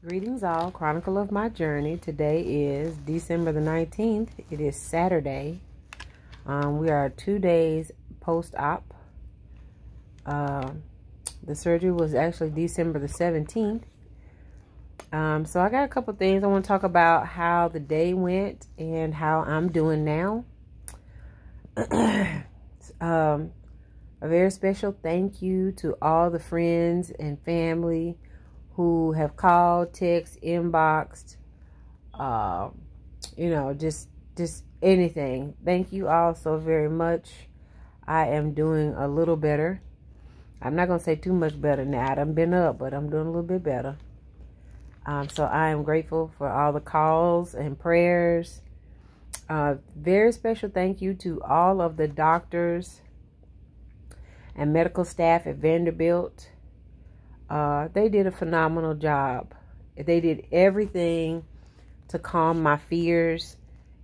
Greetings all, Chronicle of my journey. Today is December the 19th. It is Saturday. We are 2 days post-op. The surgery was actually December the 17th. So I got a couple things I want to talk about, how the day went and how I'm doing now. A very special thank you to all the friends and family who have called, text, inboxed, just anything. Thank you all so very much. I am doing a little better. I'm not going to say too much better now. I've been up, but I'm doing a little bit better. So I am grateful for all the calls and prayers. Very special thank you to all of the doctors and medical staff at Vanderbilt. They did a phenomenal job. They did everything to calm my fears,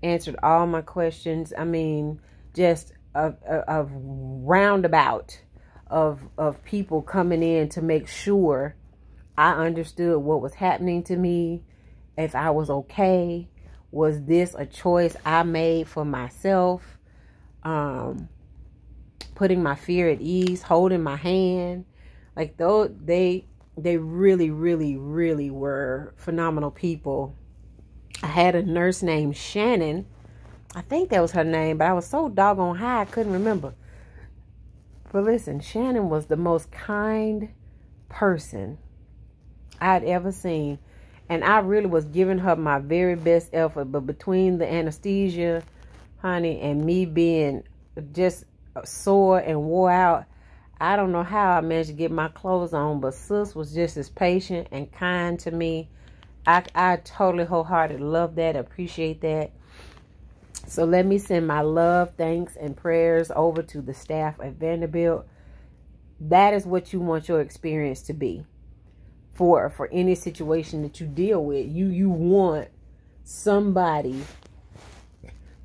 answered all my questions. I mean, just a roundabout of people coming in to make sure I understood what was happening to me, if I was okay. Was this a choice I made for myself? Putting my fear at ease, holding my hand. Like, though they really, really, really were phenomenal people. I had a nurse named Shannon. I think that was her name, but I was so doggone high I couldn't remember. But listen, Shannon was the most kind person I'd ever seen. And I really was giving her my very best effort. But between the anesthesia, honey, and me being just sore and wore out, I don't know how I managed to get my clothes on, but sis was just as patient and kind to me. I totally wholeheartedly love that, appreciate that. So let me send my love, thanks, and prayers over to the staff at Vanderbilt. That is what you want your experience to be for any situation that you deal with. You want somebody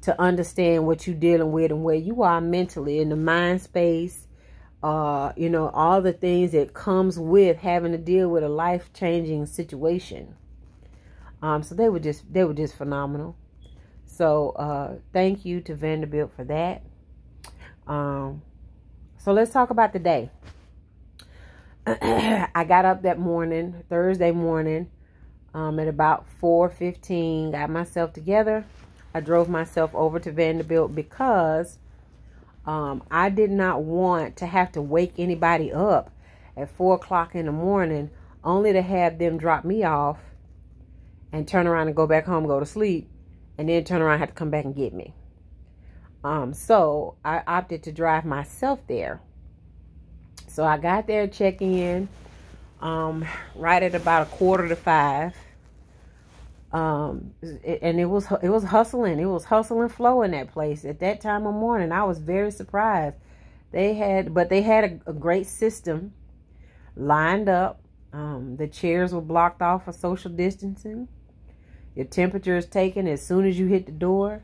to understand what you're dealing with and where you are mentally, in the mind space. All the things that comes with having to deal with a life-changing situation. So they were just phenomenal. So thank you to Vanderbilt for that. So let's talk about the day. I got up that morning, Thursday morning, at about 4:15, got myself together. I drove myself over to Vanderbilt because I did not want to have to wake anybody up at 4 o'clock in the morning only to have them drop me off and turn around and go back home, go to sleep, and then turn around and have to come back and get me. So I opted to drive myself there. So I got there, check in, right at about 4:45. And it was hustling. It was hustle and flow in that place at that time of morning. I was very surprised. They had a great system lined up. The chairs were blocked off for social distancing. Your temperature is taken as soon as you hit the door.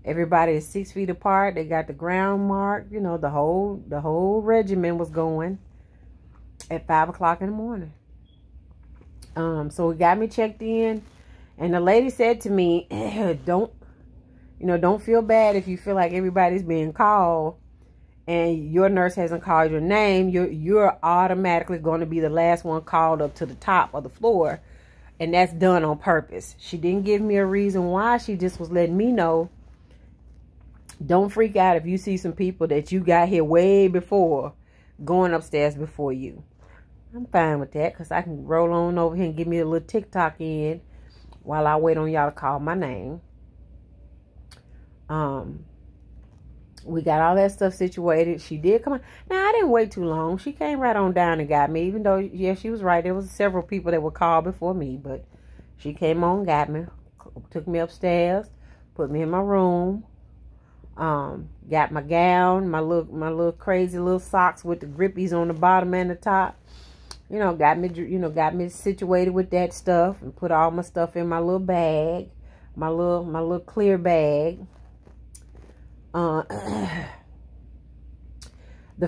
Everybody is 6 feet apart. They got the ground marked. You know, the whole regimen was going at 5 o'clock in the morning. So it got me checked in, and the lady said to me, don't feel bad if you feel like everybody's being called and your nurse hasn't called your name. You're automatically going to be the last one called up to the top of the floor, and that's done on purpose. She didn't give me a reason why. She just was letting me know, don't freak out if you see some people that you got here way before going upstairs before you. I'm fine with that, because I can roll on over here and give me a little TikTok in while I wait on y'all to call my name. We got all that stuff situated. She did come on. Now, I didn't wait too long. She came right on down and got me, even though, yeah, she was right. There was several people that were called before me, but she came on, got me, took me upstairs, put me in my room, got my gown, my little crazy little socks with the grippies on the bottom and the top. Got me situated with that stuff, and put all my stuff in my little bag, my little clear bag. The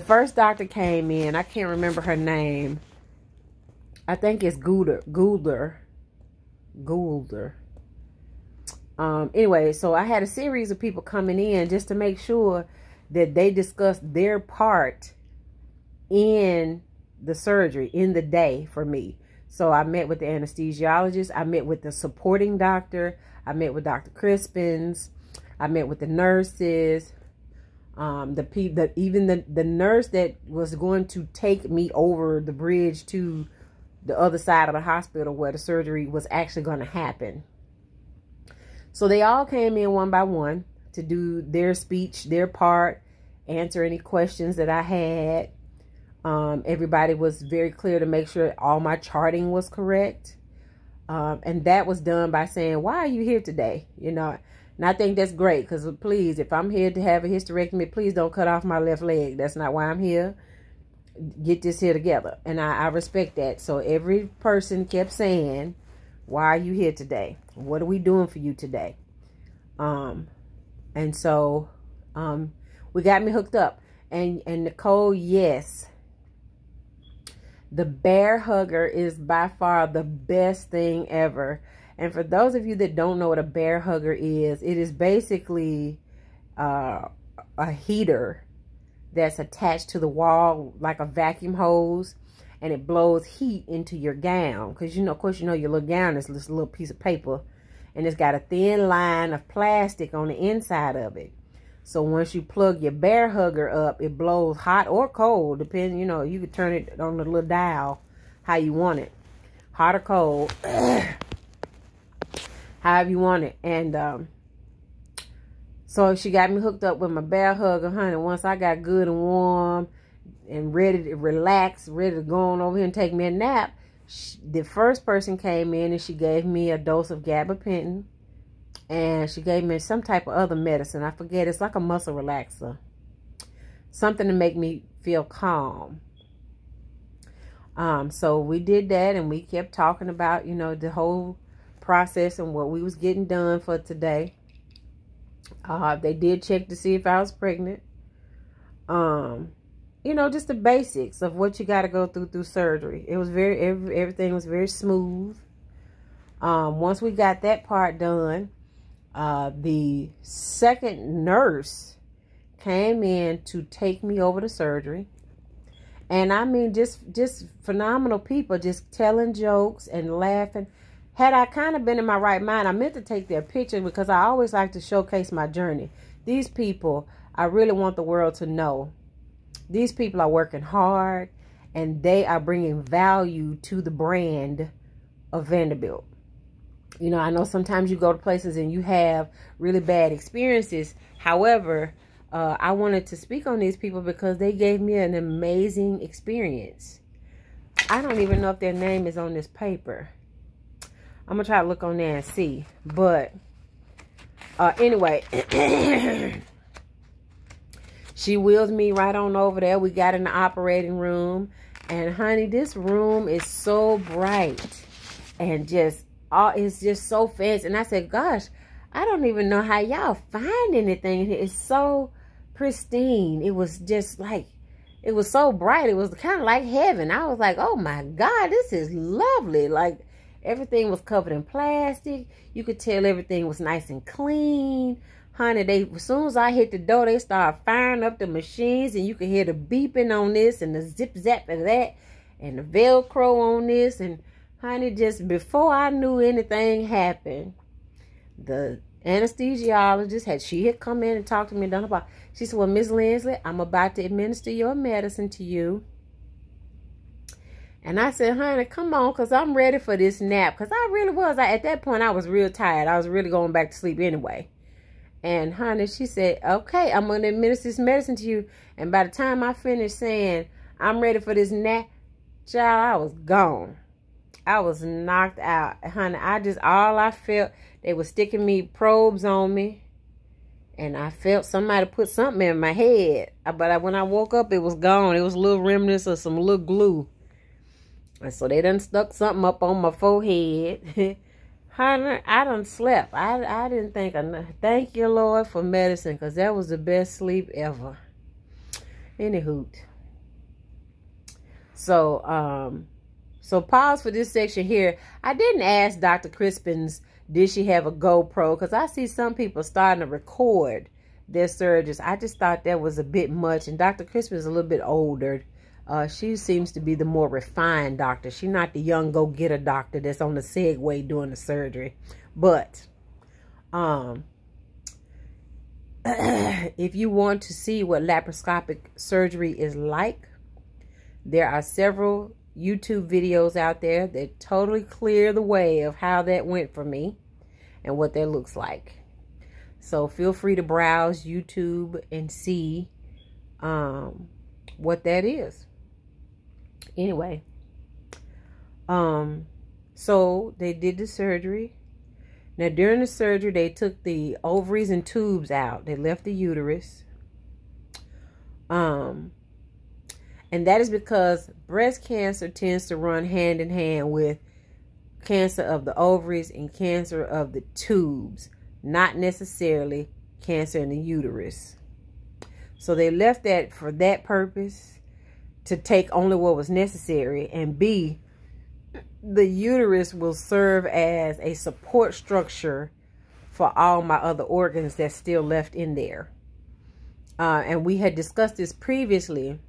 first doctor came in. I can't remember her name. I think it's Goulder. Anyway, so I had a series of people coming in just to make sure that they discussed their part in the surgery, in the day for me. So I met with the anesthesiologist. I met with the supporting doctor. I met with Dr. Crispins. I met with the nurses. Even the nurse that was going to take me over the bridge to the other side of the hospital where the surgery was actually going to happen. So they all came in one by one to do their speech, their part, answer any questions that I had. Everybody was very clear to make sure all my charting was correct. And that was done by saying, why are you here today? You know, and I think that's great because please, if I'm here to have a hysterectomy, please don't cut off my left leg. That's not why I'm here. Get this here together. And I respect that. So every person kept saying, why are you here today? What are we doing for you today? And so we got me hooked up. And Nicole, yes, the bear hugger is by far the best thing ever. And for those of you that don't know what a bear hugger is, it is basically a heater that's attached to the wall like a vacuum hose, and it blows heat into your gown. Because, you know, of course, you know your little gown is this little piece of paper, and it's got a thin line of plastic on the inside of it. So once you plug your bear hugger up, it blows hot or cold, depending, you know, you could turn it on the little dial how you want it, hot or cold, however you want it. And so she got me hooked up with my bear hugger, honey. Once I got good and warm and ready to relax, ready to go on over here and take me a nap, the first person came in and she gave me a dose of gabapentin. And she gave me some type of other medicine. I forget. It's like a muscle relaxer. Something to make me feel calm. So we did that, and we kept talking about, you know, the whole process and what we was getting done for today. They did check to see if I was pregnant. You know, just the basics of what you got to go through surgery. It was everything was very smooth. Once we got that part done, the second nurse came in to take me over to surgery. And I mean, just phenomenal people, just telling jokes and laughing. Had I kind of been in my right mind, I meant to take their picture because I always like to showcase my journey. These people, I really want the world to know. These people are working hard, and they are bringing value to the brand of Vanderbilt. You know, I know sometimes you go to places and you have really bad experiences. However, I wanted to speak on these people because they gave me an amazing experience. I don't even know if their name is on this paper. I'm going to try to look on there and see. But anyway, she wheels me right on over there. We got in the operating room. And honey, this room is so bright and just it's just so fancy. And I said, gosh, I don't even know how y'all find anything in here. It's so pristine. It was just like, it was so bright. It was kind of like heaven. I was like, oh my God, this is lovely. Like, everything was covered in plastic. You could tell everything was nice and clean. Honey, as soon as I hit the door, they started firing up the machines, and you could hear the beeping on this and the zip zap of that and the Velcro on this. And honey, just before I knew anything happened, the anesthesiologist she had come in and talked to me. She said, well, Miss Lindsley, I'm about to administer your medicine to you. And I said, honey, come on, because I'm ready for this nap. Because I really was. At that point, I was real tired. I was really going back to sleep anyway. And honey, she said, okay, I'm going to administer this medicine to you. And by the time I finished saying, I'm ready for this nap, child, I was gone. I was knocked out. Honey, all I felt, they were sticking me probes on me. And I felt somebody put something in my head. But when I woke up, it was gone. It was little remnants of some little glue. And so they done stuck something up on my forehead. Honey, I done slept. I didn't think enough. Thank you, Lord, for medicine, because that was the best sleep ever. Any hoot. So, So pause for this section here. I didn't ask Dr. Crispin's, did she have a GoPro? Because I see some people starting to record their surgeries. I just thought that was a bit much. And Dr. Crispin is a little bit older. She seems to be the more refined doctor. She's not the young go-getter doctor that's on the Segway doing the surgery. But if you want to see what laparoscopic surgery is like, there are several YouTube videos out there that totally clear the way of how that went for me and what that looks like. So feel free to browse YouTube and see what that is. Anyway, so they did the surgery. Now during the surgery, they took the ovaries and tubes out. They left the uterus. And that is because breast cancer tends to run hand in hand with cancer of the ovaries and cancer of the tubes, not necessarily cancer in the uterus. So they left that for that purpose, to take only what was necessary, and B, the uterus will serve as a support structure for all my other organs that's still left in there. And we had discussed this previously,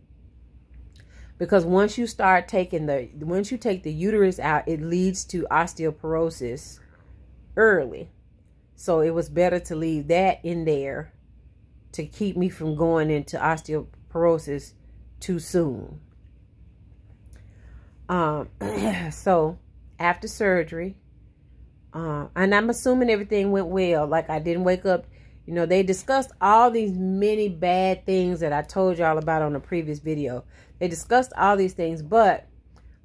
because once you take the uterus out, it leads to osteoporosis early. So it was better to leave that in there to keep me from going into osteoporosis too soon. So after surgery, and I'm assuming everything went well. Like, I didn't wake up, you know, they discussed all these many bad things that I told y'all about on the previous video. They discussed all these things, but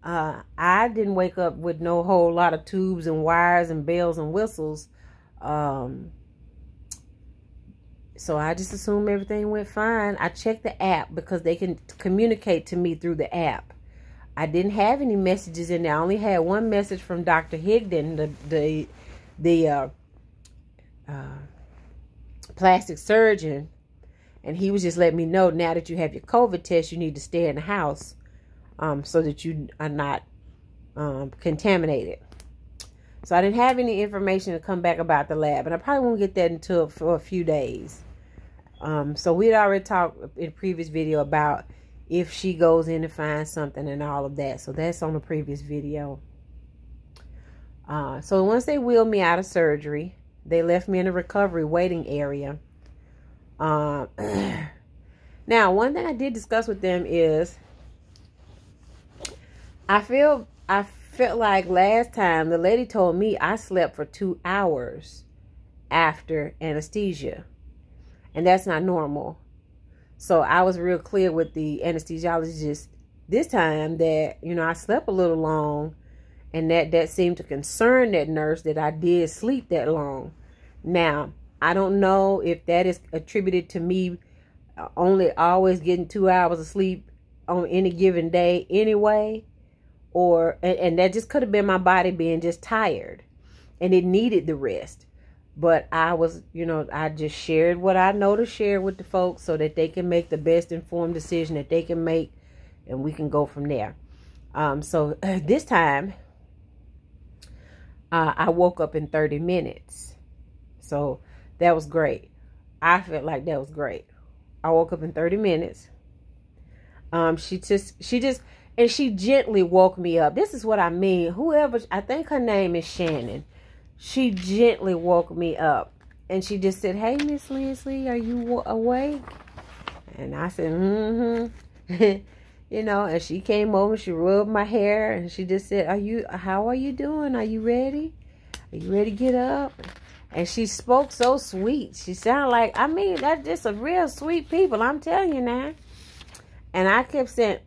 I didn't wake up with no whole lot of tubes and wires and bells and whistles. So I just assumed everything went fine. I checked the app because they can communicate to me through the app. I didn't have any messages in there. I only had one message from Dr. Higdon, the plastic surgeon. And he was just letting me know, now that you have your COVID test, you need to stay in the house so that you are not contaminated. So I didn't have any information to come back about the lab. And I probably won't get that until for a few days. So we'd already talked in a previous video about if she goes in to find something and all of that. So that's on the previous video. So once they wheeled me out of surgery, they left me in a recovery waiting area. Now, one thing I did discuss with them is I felt like last time the lady told me I slept for 2 hours after anesthesia, and that's not normal. So I was real clear with the anesthesiologist this time that, you know, I slept a little long, and that seemed to concern that nurse that I did sleep that long. Now, I don't know if that is attributed to me only always getting 2 hours of sleep on any given day anyway, or and that just could have been my body being just tired and it needed the rest. But I was, you know, I just shared what I know to share with the folks so that they can make the best informed decision that they can make, and we can go from there. So this time I woke up in 30 minutes. So that was great. I felt like that was great. I woke up in 30 minutes. She gently woke me up. This is what I mean. Whoever, I think her name is Shannon. She gently woke me up. And she just said, "Hey, Miss Lindsay, are you awake?" And I said, "Mm-hmm." You know, and she came over, she rubbed my hair, and she just said, how are you doing? Are you ready? Are you ready to get up? And she spoke so sweet. She sounded like, I mean, that's just a real sweet people, I'm telling you now. And I kept saying,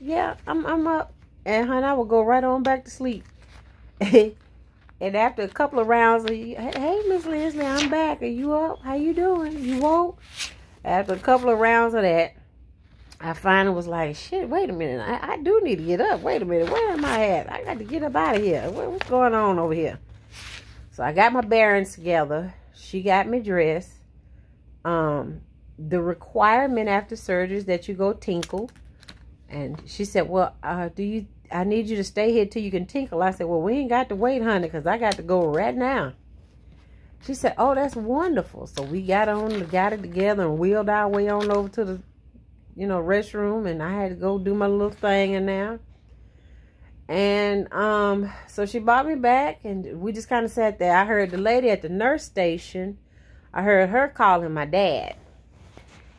yeah, I'm up. And honey, I would go right on back to sleep. And after a couple of rounds, hey, Miss Leslie, I'm back. Are you up? How you doing? You woke? After a couple of rounds of that, I finally was like, shit, wait a minute. I do need to get up. Wait a minute. Where am I at? I got to get up out of here. What's going on over here? So I got my bearings together. She got me dressed. The requirement after surgery is that you go tinkle. And she said, well, I need you to stay here till you can tinkle. I said, well, we ain't got to wait, honey, because I got to go right now. She said, oh, that's wonderful. So we got it together and wheeled our way on over to the, restroom. And I had to go do my little thing in there. And so she brought me back and we just kind of sat there. I heard the lady at the nurse station, I heard her calling my dad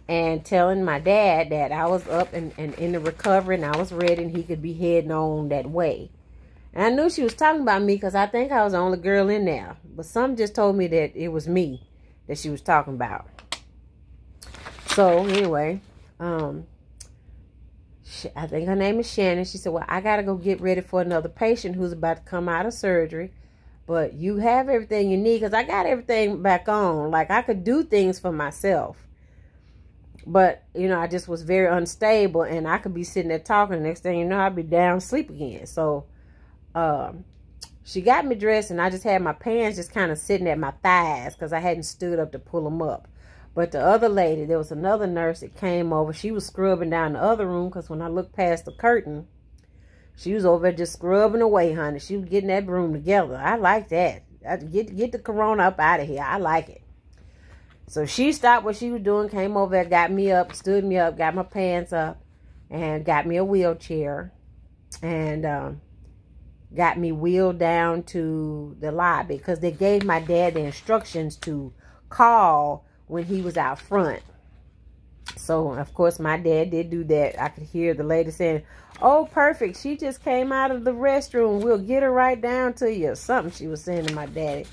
and telling my dad that I was up and in the recovery and I was ready and he could be heading on that way. And I knew she was talking about me because I think I was the only girl in there. But some just told me that it was me that she was talking about. So anyway, I think her name is Shannon. She said, well, I got to go get ready for another patient who's about to come out of surgery. But you have everything you need because I got everything back on. Like I could do things for myself. But, I just was very unstable and I could be sitting there talking. The next thing you know, I'd be down asleep again. So she got me dressed and I just had my pants just kind of sitting at my thighs because I hadn't stood up to pull them up. But the other lady, there was another nurse that came over. She was scrubbing down the other room because when I looked past the curtain, she was over there just scrubbing away, honey. She was getting that room together. I like that. Get the corona up out of here. I like it. So she stopped what she was doing, came over there, got me up, stood me up, got my pants up, and got me a wheelchair. And got me wheeled down to the lobby because they gave my dad the instructions to call when he was out front. So, of course, my dad did do that. I could hear the lady saying, oh, perfect. She just came out of the restroom. We'll get her right down to you. Something she was saying to my daddy.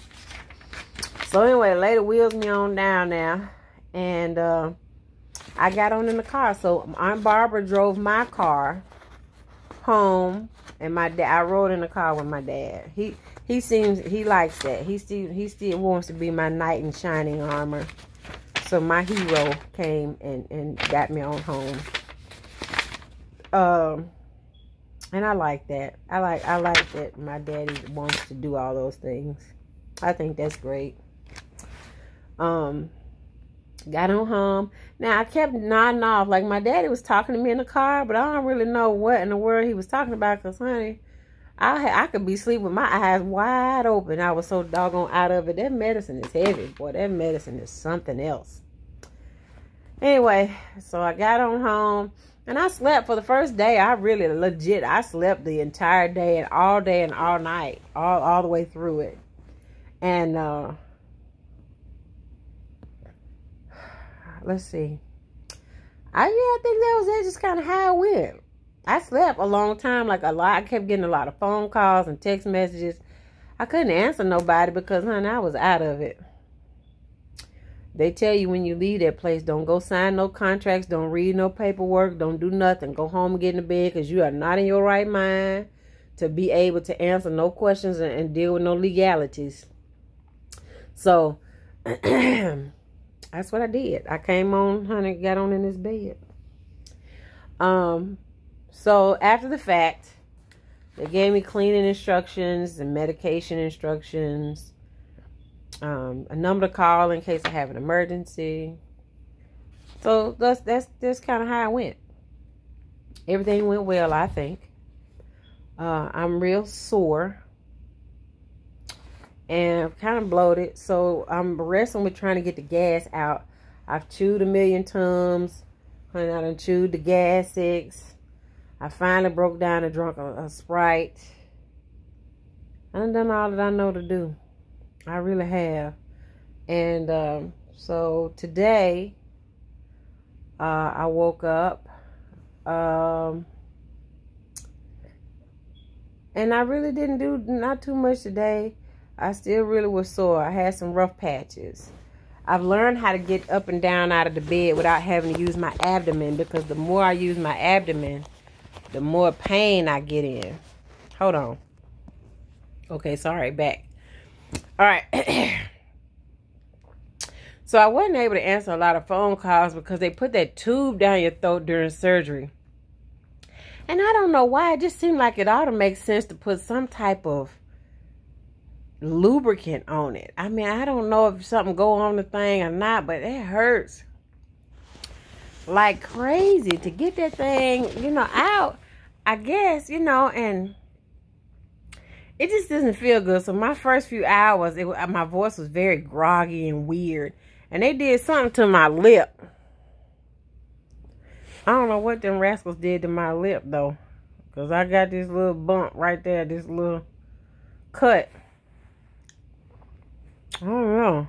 So, anyway, the lady wheels me on down now. And I got on in the car. So, Aunt Barbara drove my car home. And my dad, I rode in the car with my dad. He likes that. He still wants to be my knight in shining armor. So my hero came and got me on home. And I like that. I like that my daddy wants to do all those things. I think that's great. Got on home. Now, I kept nodding off. Like, my daddy was talking to me in the car, but I don't really know what in the world he was talking about. Because, honey, I could be asleep with my eyes wide open. I was so doggone out of it. That medicine is heavy, boy. That medicine is something else. Anyway, so I got on home. And I slept for the first day. I slept the entire day and all night. All the way through it. And, let's see. I think that was it. Just kind of how it went. I slept a long time, like a lot. I kept getting a lot of phone calls and text messages. I couldn't answer nobody because, honey, I was out of it. They tell you when you leave that place, don't go sign no contracts, don't read no paperwork, don't do nothing. Go home and get in bed because you are not in your right mind to be able to answer no questions and deal with no legalities. So, that's what I did. I came on, honey, got on in this bed. So after the fact, they gave me cleaning instructions and medication instructions. A number to call in case I have an emergency. So that's kind of how it went. Everything went well, I think. I'm real sore. And kind of bloated. So I'm wrestling with trying to get the gas out. I've chewed 1,000,000 Tums. Honey, I done chewed the gas 6. I finally broke down and drunk a Sprite. I done all that I know to do. I really have. And so today, I woke up. And I really didn't do not too much today. I still really was sore. I had some rough patches. I've learned how to get up and down out of the bed without having to use my abdomen, because the more I use my abdomen, the more pain I get in. Hold on. Okay, sorry, back. All right. So I wasn't able to answer a lot of phone calls because they put that tube down your throat during surgery. And I don't know why. It just seemed like it ought to make sense to put some type of lubricant on it. I mean, I don't know if something go on the thing or not, but it hurts like crazy to get that thing, you know, out. I guess, you know, and it just doesn't feel good. So my first few hours, my voice was very groggy and weird. And they did something to my lip. I don't know what them rascals did to my lip, though. Because I got this little bump right there, this little cut. I don't know.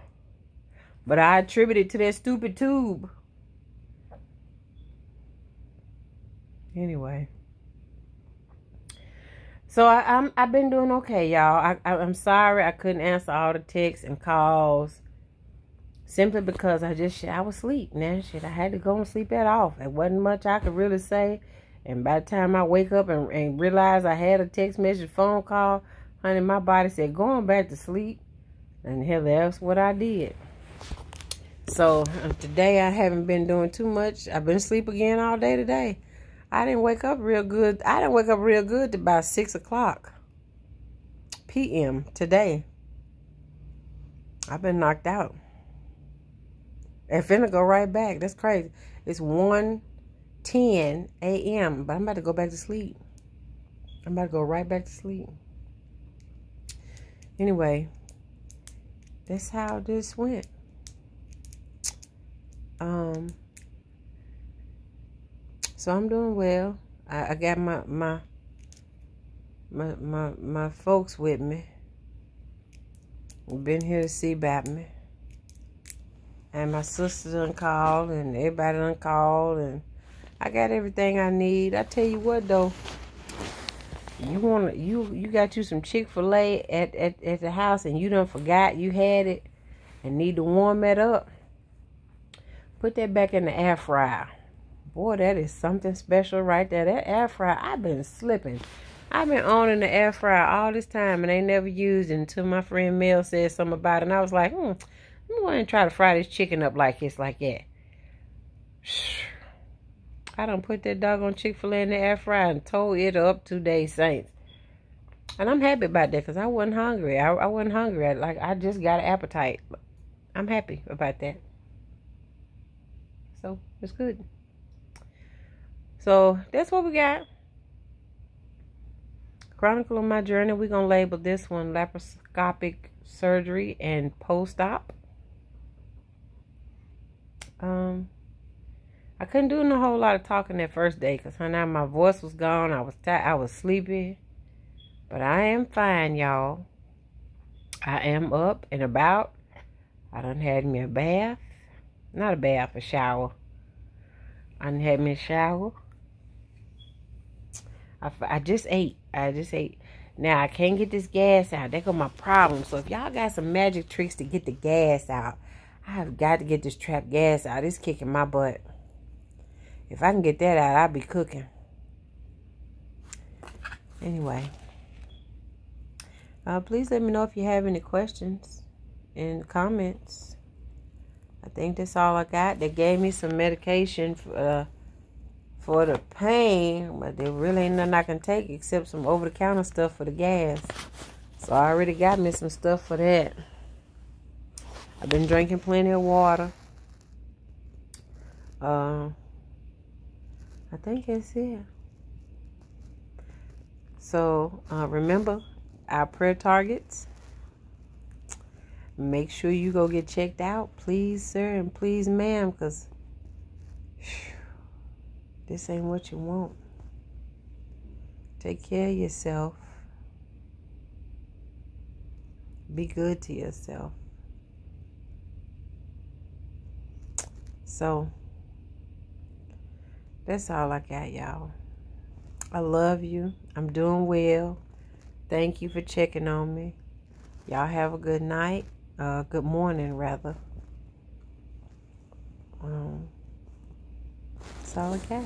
But I attribute it to that stupid tube. Anyway. So I've been doing okay, y'all. I'm sorry I couldn't answer all the texts and calls. Simply because I was asleep. Now, shit, I had to go and sleep that off. It wasn't much I could really say. And by the time I wake up and realize I had a text message, phone call, honey, my body said, going back to sleep. And hell, that's what I did. So, today I haven't been doing too much. I've been asleep again all day today. I didn't wake up real good. I didn't wake up real good till about 6 o'clock p.m. today. I've been knocked out. And finna go right back. That's crazy. It's 1:10 a.m. But I'm about to go back to sleep. I'm about to go right back to sleep. Anyway, that's how this went. So I'm doing well. I got my folks with me. Been here to see about me. And my sister done called, and everybody done called, and I got everything I need. I tell you what though, you got you some Chick-fil-A at the house, and you done forgot you had it, and need to warm that up. Put that back in the air fryer. Boy, that is something special right there. That air fryer, I've been slipping. I've been owning the air fryer all this time, and they never used it until my friend Mel said something about it, and I was like, I'm going to try to fry this chicken up like this, like that. I done put that doggone Chick-fil-A in the air fryer and tore it up 2 days, Saints. And I'm happy about that because I wasn't hungry. I wasn't hungry. I just got an appetite. I'm happy about that. So, it's good. So, that's what we got. Chronicle of my journey. We're going to label this one laparoscopic surgery and post-op. I couldn't do a whole lot of talking that first day because now my voice was gone. I was tired. I was sleepy. But I am fine, y'all. I am up and about. I done had me a bath. Not a bath, a shower. I done had me a shower. I just ate. Now, I can't get this gas out. There go my problem. So, if y'all got some magic tricks to get the gas out, I have got to get this trapped gas out. It's kicking my butt. If I can get that out, I'll be cooking. Anyway. Please let me know if you have any questions in the comments. I think that's all I got. They gave me some medication for the pain, but there really ain't nothing I can take except some over-the-counter stuff for the gas. So I already got me some stuff for that. I've been drinking plenty of water. I think that's it. So remember our prayer targets. Make sure you go get checked out, please, sir, and please, ma'am, because this ain't what you want. Take care of yourself. Be good to yourself. So, that's all I got, y'all. I love you. I'm doing well. Thank you for checking on me. Y'all have a good night. Good morning, rather. That's all I got.